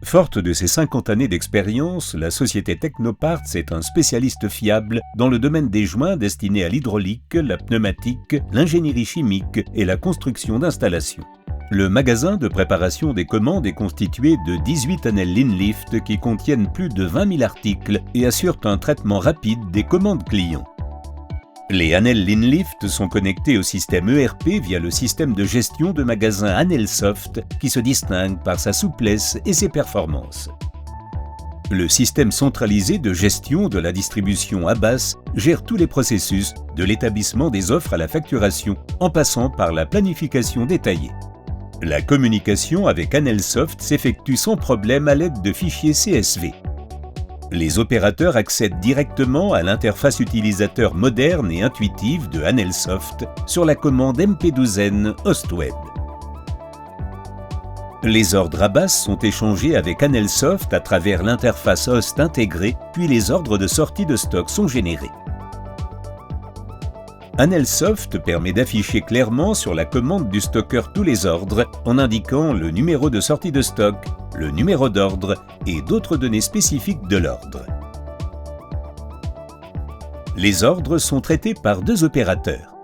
Forte de ses 50 années d'expérience, la société Technoparts est un spécialiste fiable dans le domaine des joints destinés à l'hydraulique, la pneumatique, l'ingénierie chimique et la construction d'installations. Le magasin de préparation des commandes est constitué de 18 Anel Linlift qui contiennent plus de 20 000 articles et assurent un traitement rapide des commandes clients. Les Anel Linlift sont connectés au système ERP via le système de gestion de magasin Anelsoft qui se distingue par sa souplesse et ses performances. Le système centralisé de gestion de la distribution Abbas gère tous les processus de l'établissement des offres à la facturation en passant par la planification détaillée. La communication avec Anelsoft s'effectue sans problème à l'aide de fichiers CSV. Les opérateurs accèdent directement à l'interface utilisateur moderne et intuitive de Anelsoft sur la commande MP12N HostWeb. Les ordres Abbas sont échangés avec Anelsoft à travers l'interface Host intégrée, puis les ordres de sortie de stock sont générés. Anelsoft permet d'afficher clairement sur la commande du stockeur tous les ordres en indiquant le numéro de sortie de stock, le numéro d'ordre et d'autres données spécifiques de l'ordre. Les ordres sont traités par deux opérateurs.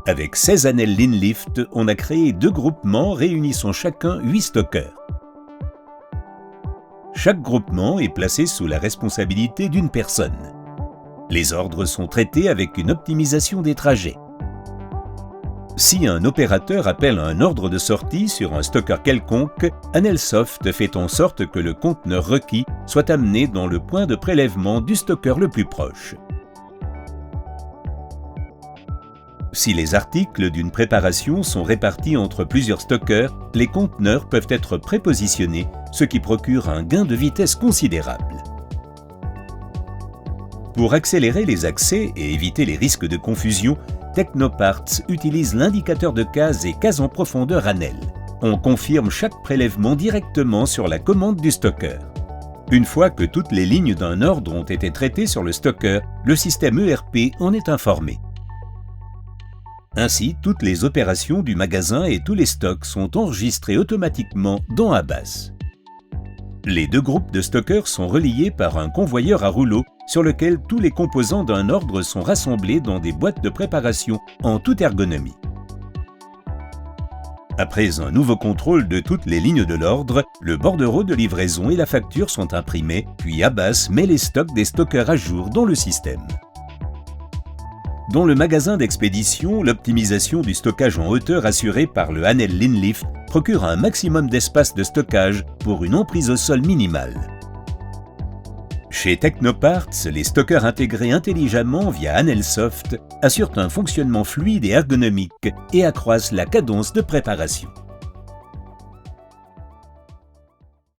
Avec 16 Anel Linlift, on a créé deux groupements réunissant chacun 8 stockeurs. Chaque groupement est placé sous la responsabilité d'une personne. Les ordres sont traités avec une optimisation des trajets. Si un opérateur appelle un ordre de sortie sur un stockeur quelconque, Anelsoft fait en sorte que le conteneur requis soit amené dans le point de prélèvement du stockeur le plus proche. Si les articles d'une préparation sont répartis entre plusieurs stockeurs, les conteneurs peuvent être prépositionnés, ce qui procure un gain de vitesse considérable. Pour accélérer les accès et éviter les risques de confusion, Technoparts utilise l'indicateur de cases et cases en profondeur Anel. On confirme chaque prélèvement directement sur la commande du stockeur. Une fois que toutes les lignes d'un ordre ont été traitées sur le stockeur, le système ERP en est informé. Ainsi, toutes les opérations du magasin et tous les stocks sont enregistrés automatiquement dans Abbas. Les deux groupes de stockeurs sont reliés par un convoyeur à rouleau sur lequel tous les composants d'un ordre sont rassemblés dans des boîtes de préparation en toute ergonomie. Après un nouveau contrôle de toutes les lignes de l'ordre, le bordereau de livraison et la facture sont imprimés, puis Abbas met les stocks des stockeurs à jour dans le système. Dans le magasin d'expédition, l'optimisation du stockage en hauteur assurée par le Anel Linlift procure un maximum d'espace de stockage pour une emprise au sol minimale. Chez Technoparts, les stockeurs intégrés intelligemment via Anelsoft assurent un fonctionnement fluide et ergonomique et accroissent la cadence de préparation.